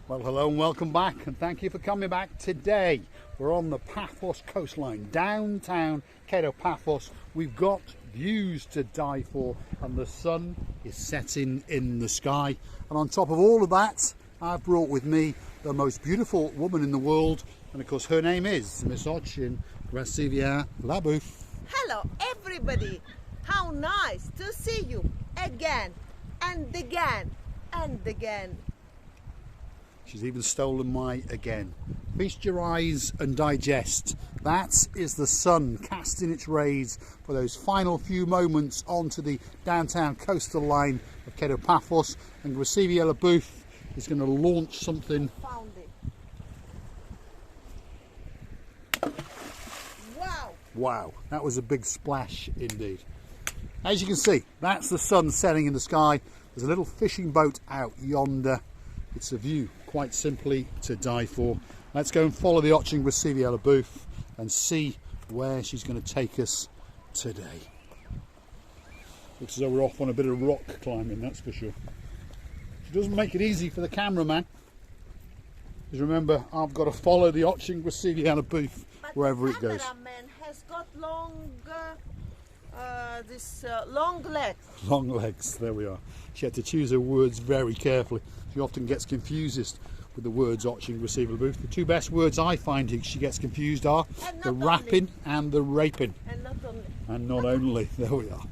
Well, hello and welcome back, and thank you for coming back. Today we're on the Paphos coastline, downtown Cato Paphos. We've got views to die for, and the sun is setting in the sky. And on top of all of that, I've brought with me the most beautiful woman in the world, and of course her name is Miss Ochin Graciela Labouf. Hello everybody, how nice to see you again and again and again. She's even stolen my again. Feast your eyes and digest. That is the sun casting its rays for those final few moments onto the downtown coastal line of Cato Paphos, and Graciela Labouf is going to launch something. Found it. Wow! Wow, that was a big splash indeed. As you can see, that's the sun setting in the sky. There's a little fishing boat out yonder. It's a view, quite simply, to die for. Let's go and follow the Ochin Graciela Labouf and see where she's going to take us today. Looks as though we're off on a bit of rock climbing, that's for sure. She doesn't make it easy for the cameraman. Because remember, I've got to follow the Ochin Graciela Labouf wherever it goes. The cameraman has got long legs. Long legs, there we are. She had to choose her words very carefully. She often gets confused with the words Ochin Graciela Labouf. The two best words I find she gets confused are the rapping and the raping. And not only. And not only, there we are.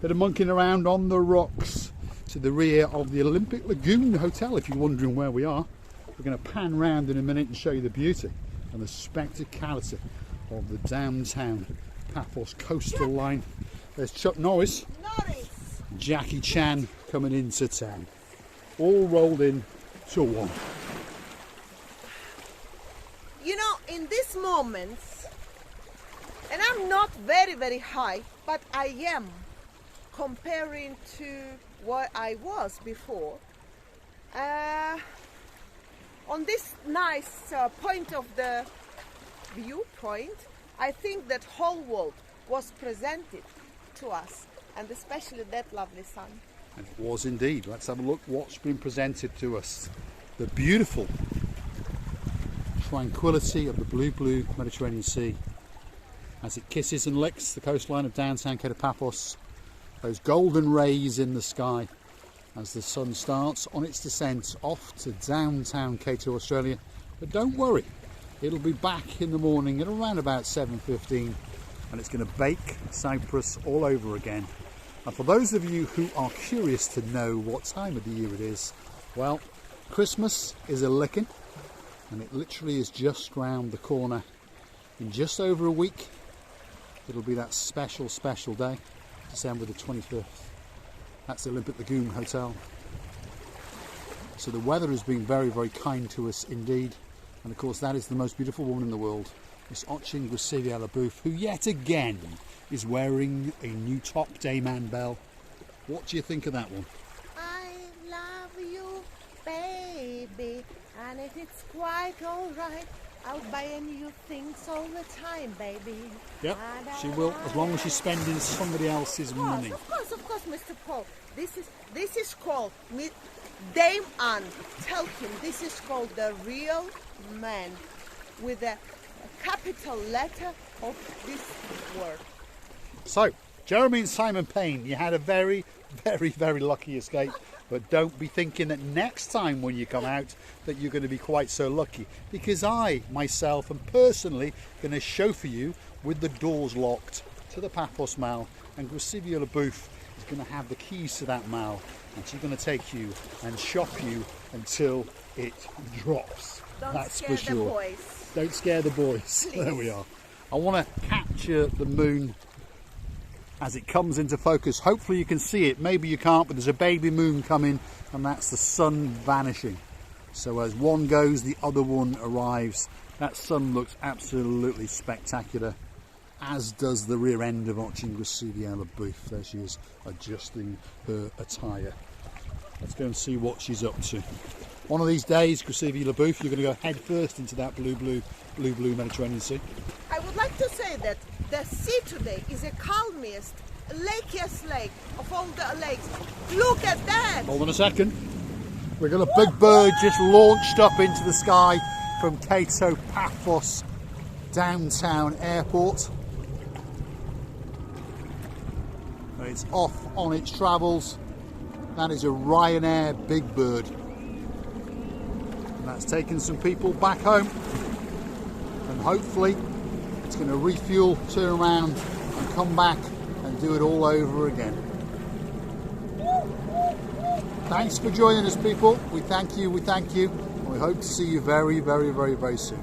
Bit of monkeying around on the rocks to the rear of the Olympic Lagoon Hotel, if you're wondering where we are. We're going to pan round in a minute and show you the beauty and the spectacality of the downtown Paphos coastal line. There's Chuck Norris, Jackie Chan coming into town, all rolled in to one. You know, in these moments, and I'm not very high, but I am comparing to what I was before. On this nice point of the viewpoint, I think that whole world was presented to us, and especially that lovely sun. And it was indeed. Let's have a look what's been presented to us. The beautiful tranquility of the blue Mediterranean Sea as it kisses and licks the coastline of downtown Cato Paphos. Those golden rays in the sky as the sun starts on its descent off to downtown Cato, Australia. But don't worry, it'll be back in the morning at around about 7:15, and it's going to bake Cyprus all over again. And for those of you who are curious to know what time of the year it is, well, Christmas is a licking, and it literally is just round the corner. In just over a week, it'll be that special day, December the 25th. That's the Olympic Lagoon Hotel. So the weather has been very kind to us indeed. And of course, that is the most beautiful woman in the world, Miss Ochin Graciela Labouf, who yet again is wearing a new top, Dayman Bell. What do you think of that one? I love you, baby, and if it's quite alright, I'll buy you new things all the time, baby. Yep, she will, as long as she's spending somebody else's money. Of course, Mr. Paul. This is called Dame Anne. Tell him this is called the real man with a capital letter of this word. So, Jeremy and Simon Payne, you had a very lucky escape, but don't be thinking that next time when you come out that you're going to be quite so lucky, because I, myself, am personally going to chauffeur you with the doors locked to the Paphos Mall, and Graciela Labouf is going to have the keys to that mall, and she's going to take you and shop you until it drops. That's for sure. The boys. Don't scare the boys. Please. There we are. I want to capture the moon as it comes into focus. Hopefully you can see it. Maybe you can't, but there's a baby moon coming, and that's the sun vanishing. So as one goes, the other one arrives. That sun looks absolutely spectacular, as does the rear end of Ochin Graciela Labouf. There she is, adjusting her attire. Let's go and see what she's up to. One of these days, Graciela Labouf, you're going to go head first into that blue Mediterranean Sea. I would like to say that the sea today is the calmest, lakiest lake of all the lakes. Look at that! Hold on a second. We've got a big bird just launched up into the sky from Kato Paphos downtown airport. And it's off on its travels. That is a Ryanair big bird. And that's taken some people back home. And hopefully it's going to refuel, turn around and come back and do it all over again. Thanks for joining us, people. We thank you, and we hope to see you very, very, very, very soon.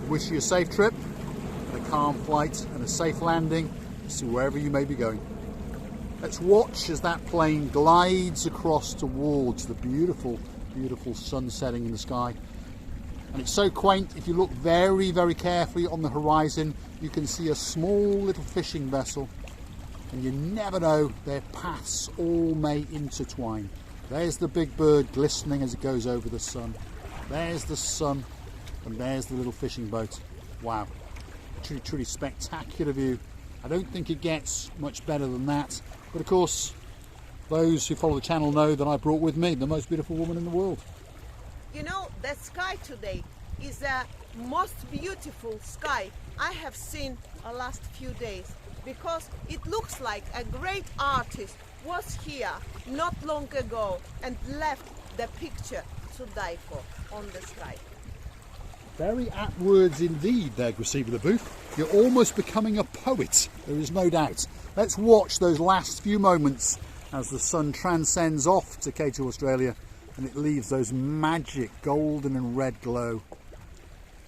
Wish you a safe trip, and a calm flight, and a safe landing to wherever you may be going. Let's watch as that plane glides across towards the beautiful, beautiful sun setting in the sky. And it's so quaint. If you look very, very carefully on the horizon, you can see a small little fishing vessel, and you never know, their paths all may intertwine. There's the big bird glistening as it goes over the sun. There's the sun, and there's the little fishing boat. Wow, truly, truly spectacular view. I don't think it gets much better than that. But of course, those who follow the channel know that I brought with me the most beautiful woman in the world. You know, the sky today is the most beautiful sky I have seen the last few days, because it looks like a great artist was here not long ago and left the picture to die for on the sky. Very apt words indeed there, Graciela Leboeuf. You're almost becoming a poet, there is no doubt. Let's watch those last few moments as the sun transcends off to Kato, Australia, and it leaves those magic golden and red glow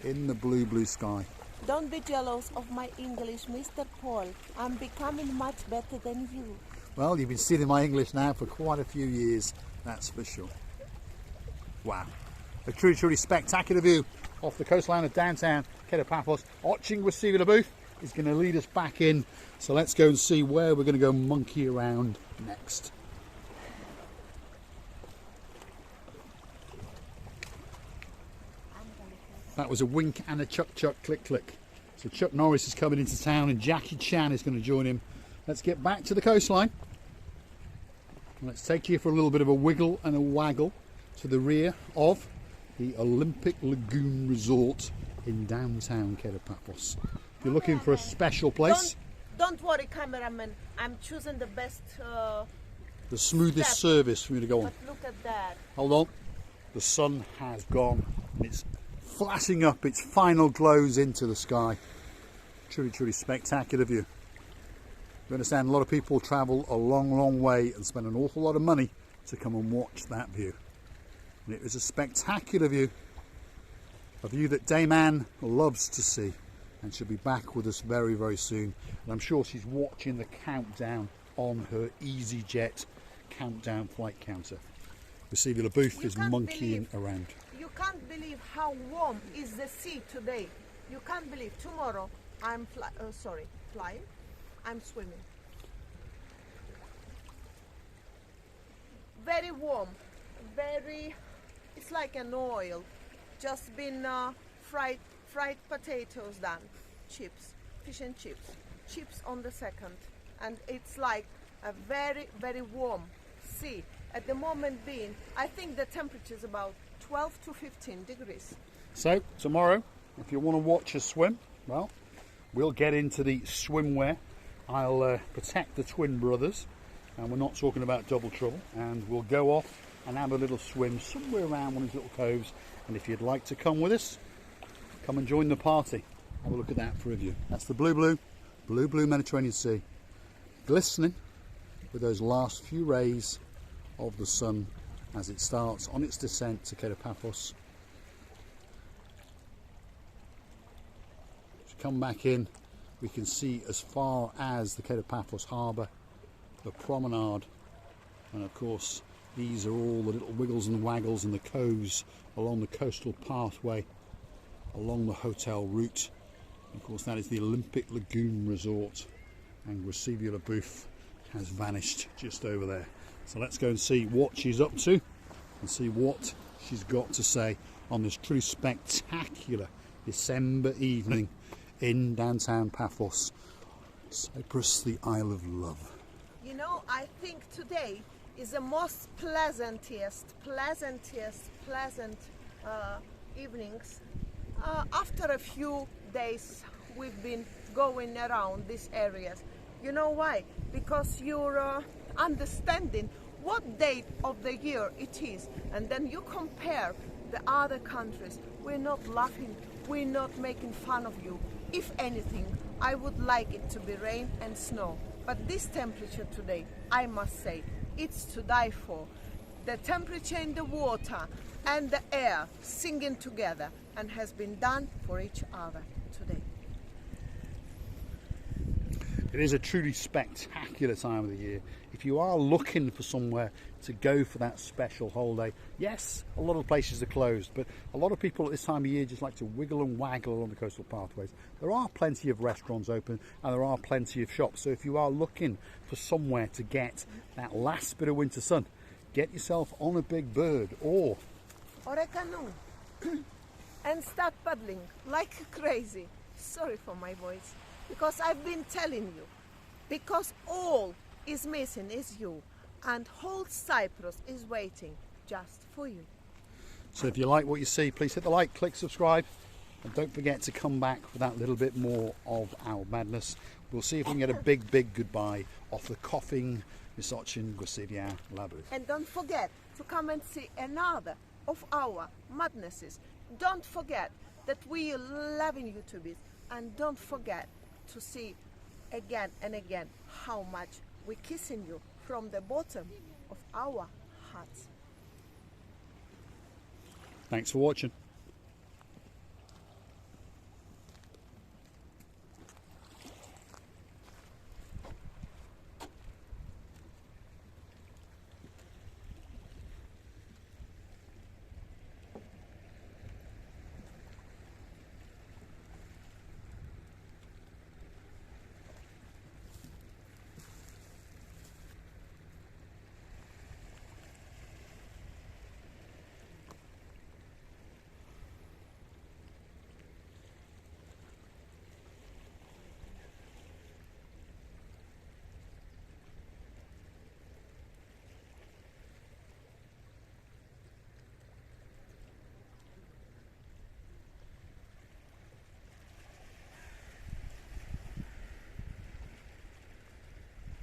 in the blue, blue sky. Don't be jealous of my English, Mr. Paul. I'm becoming much better than you. Well, you've been stealing my English now for quite a few years, that's for sure. Wow, a truly, truly spectacular view off the coastline of downtown Kato Paphos. Watching Graciela Leboeuf is going to lead us back in, so let's go and see where we're going to go monkey around next. That was a wink and a chuck chuck click click. So Chuck Norris is coming into town and Jackie Chan is going to join him. Let's get back to the coastline. Let's take you for a little bit of a wiggle and a waggle to the rear of the Olympic Lagoon Resort in downtown Kato Paphos. If you're looking for a special place, don't worry, cameraman. I'm choosing the best. The smoothest service for me to go on. But look at that. Hold on. The sun has gone and it's flashing up its final glows into the sky. Truly, truly spectacular view. You understand, a lot of people travel a long, long way and spend an awful lot of money to come and watch that view. And it was a spectacular view, a view that Dame Anne loves to see, and she'll be back with us very, very soon. And I'm sure she's watching the countdown on her EasyJet countdown flight counter. Graciela Leboeuf is monkeying around. You can't believe how warm is the sea today. You can't believe. Tomorrow I'm flying. I'm swimming. Very warm, very, it's like an oil. Just been fried potatoes done, chips, fish and chips on the second. And it's like a very, very warm sea. At the moment being, I think the temperature is about 12 to 15 degrees. So tomorrow, if you want to watch us swim, well, we'll get into the swimwear. I'll protect the twin brothers, and we're not talking about double trouble, and we'll go off and have a little swim somewhere around one of these little coves. And if you'd like to come with us, come and join the party. Have a look at that for a view. That's the blue, blue Mediterranean Sea, glistening with those last few rays of the sun as it starts on its descent to Kato Paphos. As we come back in, we can see as far as the Kato Paphos harbour, the promenade, and of course these are all the little wiggles and waggles and the coves along the coastal pathway, along the hotel route. Of course that is the Olympic Lagoon Resort, and Graciela Leboeuf has vanished just over there. So let's go and see what she's up to and see what she's got to say on this truly spectacular December evening in downtown Paphos, Cyprus, the Isle of Love. You know, I think today is the most pleasant evenings. After a few days we've been going around these areas. You know why? Because you're understanding what date of the year it is, and then you compare the other countries. We're not laughing, we're not making fun of you. If anything, I would like it to be rain and snow. But this temperature today, I must say, it's to die for. The temperature in the water and the air singing together, and has been done for each other today. It is a truly spectacular time of the year. If you are looking for somewhere to go for that special holiday, yes, a lot of places are closed, but a lot of people at this time of year just like to wiggle and waggle along the coastal pathways. There are plenty of restaurants open and there are plenty of shops, so if you are looking for somewhere to get that last bit of winter sun, get yourself on a big bird or a canoe and start paddling like crazy. Sorry for my voice, because I've been telling you, because all is missing is you, and whole Cyprus is waiting just for you. So if you like what you see, please hit the like, click subscribe, and don't forget to come back for that little bit more of our madness. We'll see if we can get a big goodbye off the coughing Misochin Gusidia Labu. And don't forget to come and see another of our madnesses. Don't forget that we are loving YouTubers, and don't forget to see again and again how much we're kissing you from the bottom of our hearts. Thanks for watching.